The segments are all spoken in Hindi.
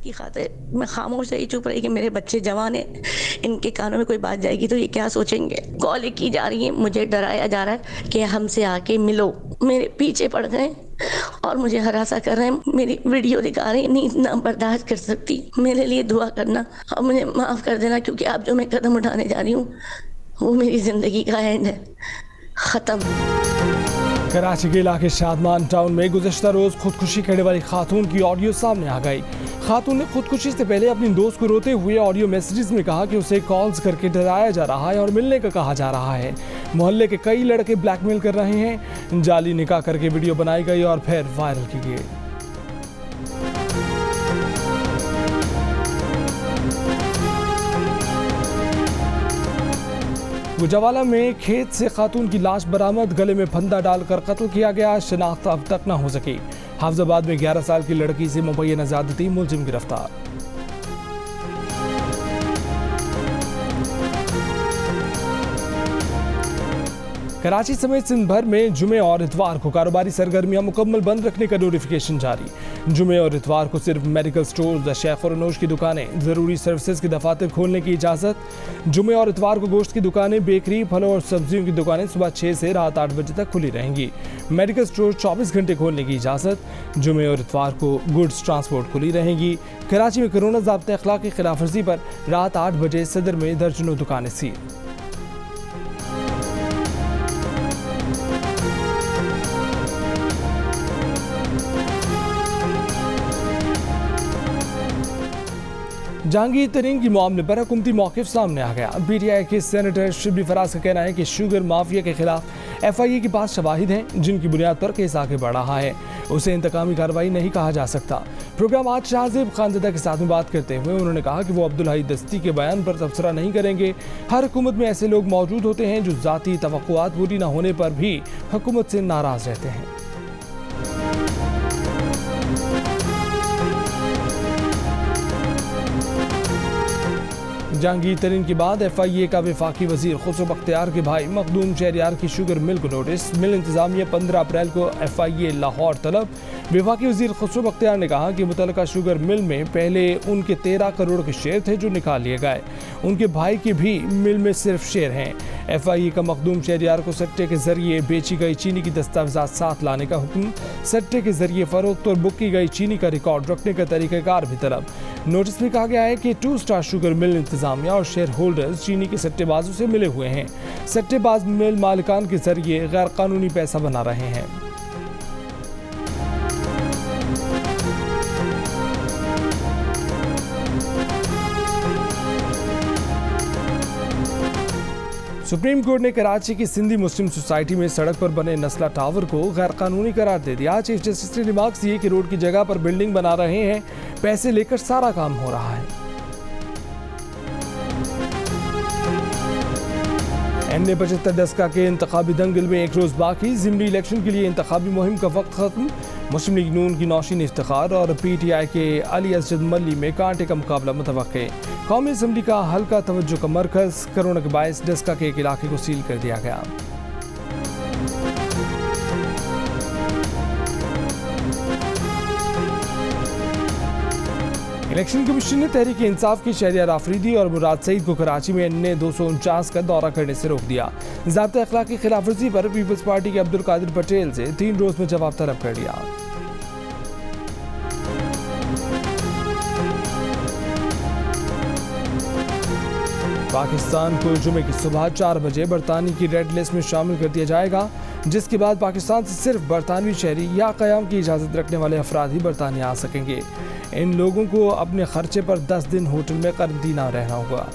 की खातिर मैं खामोश रही, चुप रही कि मेरे बच्चे जवान हैं, इनके कानों में कोई बात जाएगी तो ये क्या सोचेंगे। कॉल की जा रही है, मुझे डराया जा रहा है कि हमसे आके मिलो। मेरे पीछे पड़ गए और मुझे हरासा कर रहे हैं, मेरी वीडियो दिखा रहे हैं। नींद ना बर्दाश्त कर सकती, मेरे लिए दुआ करना और मुझे माफ़ कर देना, क्योंकि आप जो मैं कदम उठाने जा रही हूँ वो मेरी ज़िंदगी का एंड है, ख़त्म। कराची के इलाके शादमान टाउन में गुज़श्ता रोज़ खुदकुशी करने वाली खातून की ऑडियो सामने आ गई। खातून ने खुदकुशी से पहले अपनी दोस्त को रोते हुए ऑडियो मैसेजेस में कहा कि उसे कॉल्स करके डराया जा रहा है और मिलने का कहा जा रहा है। मोहल्ले के कई लड़के ब्लैकमेल कर रहे हैं। जाली निकाह करके वीडियो बनाई गई और फिर वायरल की गई। गुजरावाला में खेत से खातून की लाश बरामद, गले में फंदा डालकर कत्ल किया गया, शनाख्त अब तक न हो सकी। हाफिजाबाद में 11 साल की लड़की से मुबैना ज़्यादती, मुलजिम गिरफ्तार। कराची समेत सिंध भर में जुमे और इतवार को कारोबारी सरगर्मियां मुकम्मल बंद रखने का नोटिफिकेशन जारी। जुमे और इतवार को सिर्फ मेडिकल स्टोर, शेख और अनोश की दुकानें, ज़रूरी सर्विसेज के दफातर खोलने की इजाज़त। जुमे और इतवार को गोश्त की दुकानें, बेकरी, फलों और सब्जियों की दुकानें सुबह 6 से रात 8 बजे तक खुली रहेंगी। मेडिकल स्टोर 24 घंटे खोलने की इजाज़त। जुमे और इतवार को गुड्स ट्रांसपोर्ट खुली रहेंगी। कराची में कोरोना ज़ाब्ते अखलाक की खिलाफवर्जी पर रात 8 बजे सदर में दर्जनों दुकानें सील। जहांगीर तरीन की मामले पर हुकूमती मौक़िफ़ सामने आ गया। PTI के सेनेटर शिबली फराज का कहना है कि शुगर माफिया के खिलाफ FIA के पास शवाहिद हैं जिनकी बुनियाद पर केस आगे बढ़ रहा है। उसे इंतकामी कार्रवाई नहीं कहा जा सकता। प्रोग्राम आज शाहजेब खानज़दा के साथ में बात करते हुए उन्होंने कहा कि वो अब्दुल हई दस्ती के बयान पर तबसरा नहीं करेंगे। हर हुकूमत में ऐसे लोग मौजूद होते हैं जो ज़ाती तवक्कुआत पूरी न होने पर भी हुकूमत से नाराज़ रहते हैं। जहांगीर तरीन के बाद FIA का वफाकी वजीर खुसरो बख्तियार के भाई मखदूम शहरियार की शुगर मिल को नोटिस। मिल इंतजामिया 15 अप्रैल को FIA लाहौर तलब। वफाकी वजीर खुसरो बख्तियार ने कहा कि मुतल्लिका शुगर मिल में पहले उनके 13 करोड़ के शेयर थे जो निकाल लिए गए। उनके भाई के भी मिल में सिर्फ शेयर हैं। FIA का मखदूम शहरियार को सट्टे के जरिए बेची गई चीनी की दस्तावेजात साथ लाने का हुक्म। सट्टे के जरिए फरोख्त और बुक की गई चीनी का रिकॉर्ड रखने का तरीक़ाकार भी तलब। नोटिस में कहा गया है कि 2 स्टार शुगर मिल इंतजामिया और शेयर होल्डर्स चीनी के सट्टेबाजों से मिले हुए हैं। सट्टेबाज मिल मालिकान के जरिए गैर कानूनी पैसा बना रहे हैं। सुप्रीम कोर्ट ने कराची की सिंधी मुस्लिम सोसाइटी में सड़क पर बने नस्ला टावर को गैर कानूनी करार दे दिया। चीफ जस्टिस ने रिमार्क्स दिए कि रोड की जगह पर बिल्डिंग बना रहे हैं, पैसे लेकर सारा काम हो रहा है। MA-75 डस्का के इंतखाबी दंगल में एक रोज बाकी। ज़िमनी इलेक्शन के लिए इंतखाबी मुहिम का वक्त खत्म। मुस्लिम लीग नून की नौशीन इफ्तिखार और PTI के अली असजद मल्ली में कांटे का मुकाबला मुतवक्के। कौमी असम्बली का हल्का तवज्जो का मरकज। कोरोना के बायस डस्का के एक इलाके को सील कर दिया गया। इलेक्शन कमीशन ने तहरीक इंसाफ की शहरियार आफरीदी और मुराद सईद को कराची में NA 249 का दौरा करने से रोक दिया। ज़ाब्ता अखलाक की खिलाफवर्जी पर पीपल्स पार्टी के अब्दुल कादिर पटेल से 3 रोज में जवाब तलब कर लिया। पाकिस्तान को जुमे की सुबह 4 बजे बरतानी की रेड लिस्ट में शामिल कर दिया जाएगा, जिसके बाद पाकिस्तान से सिर्फ बरतानवी शहरी या क़याम की इजाज़त रखने वाले अफराद ही बरतानिया आ सकेंगे। इन लोगों को अपने खर्चे पर 10 दिन होटल में क्वारंटीना रहना होगा।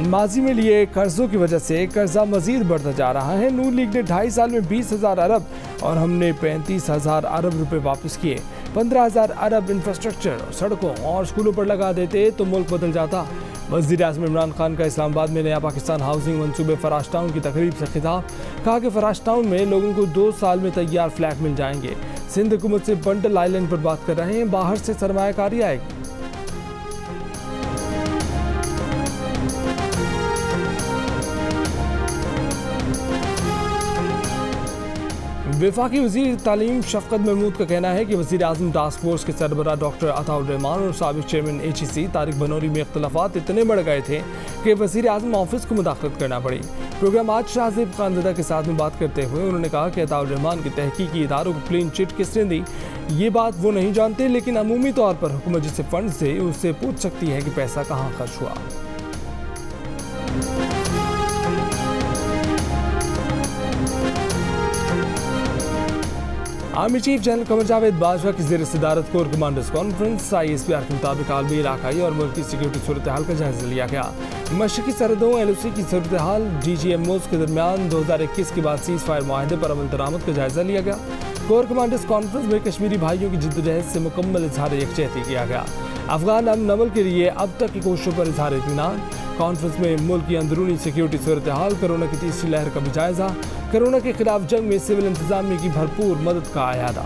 माजी में लिए कर्जों की वजह से कर्जा मजीद बढ़ता जा रहा है। नून लीग ने 2.5 साल में 20,000 अरब और हमने 35,000 अरब रुपए वापस किए। 15,000 अरब इंफ्रास्ट्रक्चर, सड़कों और स्कूलों पर लगा देते तो मुल्क बदल जाता। वज़ीर-ए-आज़म इमरान खान का इस्लामाबाद में नया पाकिस्तान हाउसिंग मंसूबे फराश टाउन की तकरीब से खिताब। कहा कि फराश टाउन में लोगों को 2 साल में तैयार फ्लैट मिल जाएंगे। सिंध हुकूमत से बंडल आइलैंड पर बात कर रहे हैं, बाहर से सरमायाकारी आएगी। वफाकी वज़ीर तालीम शफ़क़त महमूद का कहना है कि वज़ीर आज़म टास्क फोर्स के सरबराह डॉक्टर अताउर रहमान और साबिक़ चेयरमैन HEC तारिक बनौरी में इख्तलाफात इतने बढ़ गए थे कि वज़ीर आज़म ऑफिस को मुदाखलत करना पड़ी। प्रोग्राम आज शाहज़ेब खानज़दा के साथ में बात करते हुए उन्होंने कहा कि अताउर रहमान के तहकीकी इदारों को क्लीन चिट किसने दी ये बात वो नहीं जानते, लेकिन अमूमी तौर पर हुकूमत जिसे फंड से उससे पूछ सकती है कि पैसा कहाँ खर्च हुआ। Army chief general Qamar Javed Bajwa की ज़ेर सदारत कोर कमांडर्स कॉन्फ्रेंस ISPR के मुताबिक आलमी इलाकाई और मुल्की सिक्योरिटी सूरत हाल का जायजा लिया गया। मशरकी सरहदों LOC की सूरत हाल, DGMOs के दरमियान 2021 के बाद सीज़ फायर माहिदे पर अमल दरामद का जायजा लिया गया। कोर कमांडर्स कॉन्फ्रेंस में कश्मीरी भाइयों की जिद्दोजहद से मुकम्मल इजहार यकजहती किया गया। अफगान अमन अमल के लिए अब तक की कोशिशों पर इजहार इत्मीनान। कॉन्फ्रेंस में मुल्क की अंदरूनी सिक्योरिटी सूरत हाल, कोरोना की तीसरी लहर का भी जायजा, कोरोना के खिलाफ जंग में सिविल इंतजामिया की भरपूर मदद का आयादा।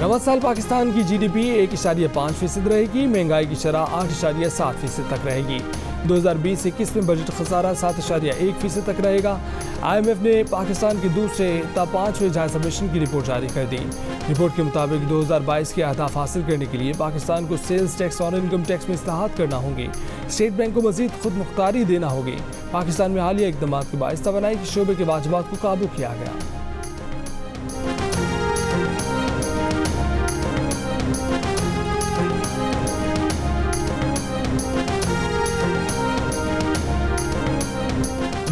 नवा साल पाकिस्तान की GDP 1.5% रहेगी, महंगाई की शरह 8.7% तक रहेगी। 2020-21 में बजट खसारा 7.1% तक रहेगा। IMF ने पाकिस्तान के दूसरे ता 5वें जायजा मिशन की रिपोर्ट जारी कर दी। रिपोर्ट के मुताबिक 2022 के अहदाफ हासिल करने के लिए पाकिस्तान को सेल्स टैक्स और इनकम टैक्स में इस्लाहात करना होंगे। स्टेट बैंक को मजीद खुद मुख्तारी देना होगी। पाकिस्तान में हालिया इक़दाम के बाइस तवानाई के शोबे के वाजिबात को काबू किया गया।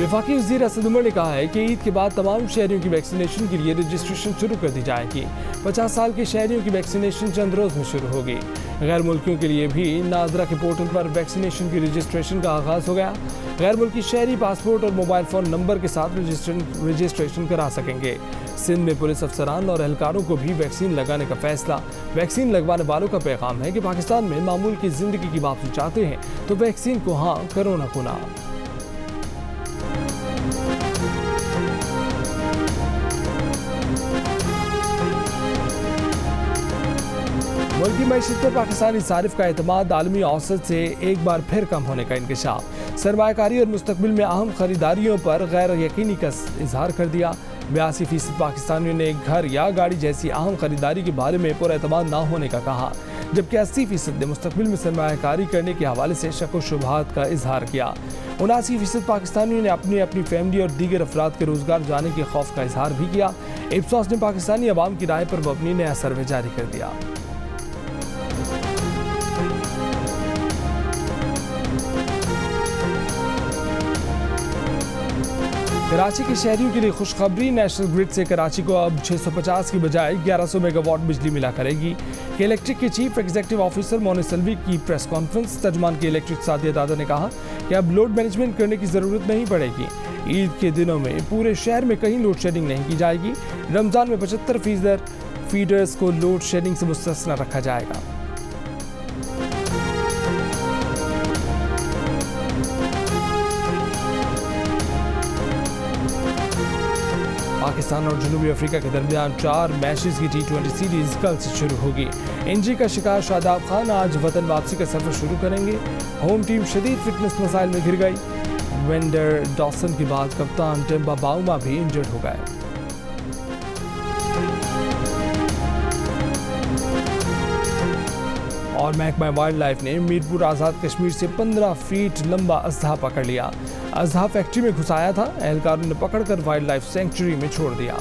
वफाकी वज़ीर असद उमर ने कहा है कि ईद के बाद तमाम शहरियों की वैक्सीनेशन के लिए रजिस्ट्रेशन शुरू कर दी जाएगी। 50 साल के शहरियों की वैक्सीनेशन चंद रोज़ में शुरू होगी। गैर मुल्कियों के लिए भी नाजरा के पोर्टल पर वैक्सीनेशन की रजिस्ट्रेशन का आगाज़ हो गया। गैर मुल्की शहरी पासपोर्ट और मोबाइल फ़ोन नंबर के साथ रजिस्ट्रेशन करा सकेंगे। सिंध में पुलिस अफसरान और एहलकारों को भी वैक्सीन लगाने का फैसला। वैक्सीन लगवाने वालों का पैगाम है कि पाकिस्तान में मामूल की ज़िंदगी की वापसी चाहते हैं तो वैक्सीन को हाँ, कोरोना को ना। मुल्की मईशत पर पाकिस्तानी सारिफ का एतमाद आलमी औसत से एक बार फिर कम होने का इंकशाफ। सरमायाकारी और मुस्तकबिल में अहम खरीदारियों पर गैर यकीनी का इजहार कर दिया। 82% पाकिस्तानियों ने घर या गाड़ी जैसी अहम खरीदारी के बारे में पुरएतमाद ना होने का कहा, जबकि 80% ने मुस्तकबिल में सरमायाकारी करने के हवाले से शक व शुबहात का इजहार किया। 79% पाकिस्तानियों ने अपनी फैमिली और दीगर अफराद के रोजगार जाने के खौफ का इजहार भी किया। इप्सॉस ने पाकिस्तानी अवाम की राय पर मबनी नया सर्वे जारी कर दिया। कराची के शहरियों के लिए खुशखबरी, नेशनल ग्रिड से कराची को अब 650 की बजाय 1100 मेगावाट बिजली मिला करेगी। के इलेक्ट्रिक के चीफ एग्जीक्यूटिव ऑफिसर मोनी सल्वी की प्रेस कॉन्फ्रेंस। तर्जमान के इलेक्ट्रिक सादिया दादा ने कहा कि अब लोड मैनेजमेंट करने की ज़रूरत नहीं पड़ेगी। ईद के दिनों में पूरे शहर में कहीं लोड शेडिंग नहीं की जाएगी। रमज़ान में 75% फीडर्स को लोड शेडिंग से मुस्तस्ना रखा जाएगा। पाकिस्तान और जनूबी अफ्रीका के दरमियान 4 मैचेस की T20 सीरीज कल से शुरू होगी। इंजरी का शिकार शादाब खान आज वतन वापसी का सफर शुरू करेंगे। होम टीम शदीद फिटनेस मसाइल में घिर गई। वेंडर डॉसन के बाद कप्तान टेम्बा बाउमा भी इंजर्ड हो गए। और महकमा वाइल्ड लाइफ ने मीरपुर आज़ाद कश्मीर से 15 फीट लंबा अजहा पकड़ लिया। अजहा फैक्ट्री में घुसाया था, एहलकारों ने पकड़कर वाइल्ड लाइफ सेंचुरी में छोड़ दिया।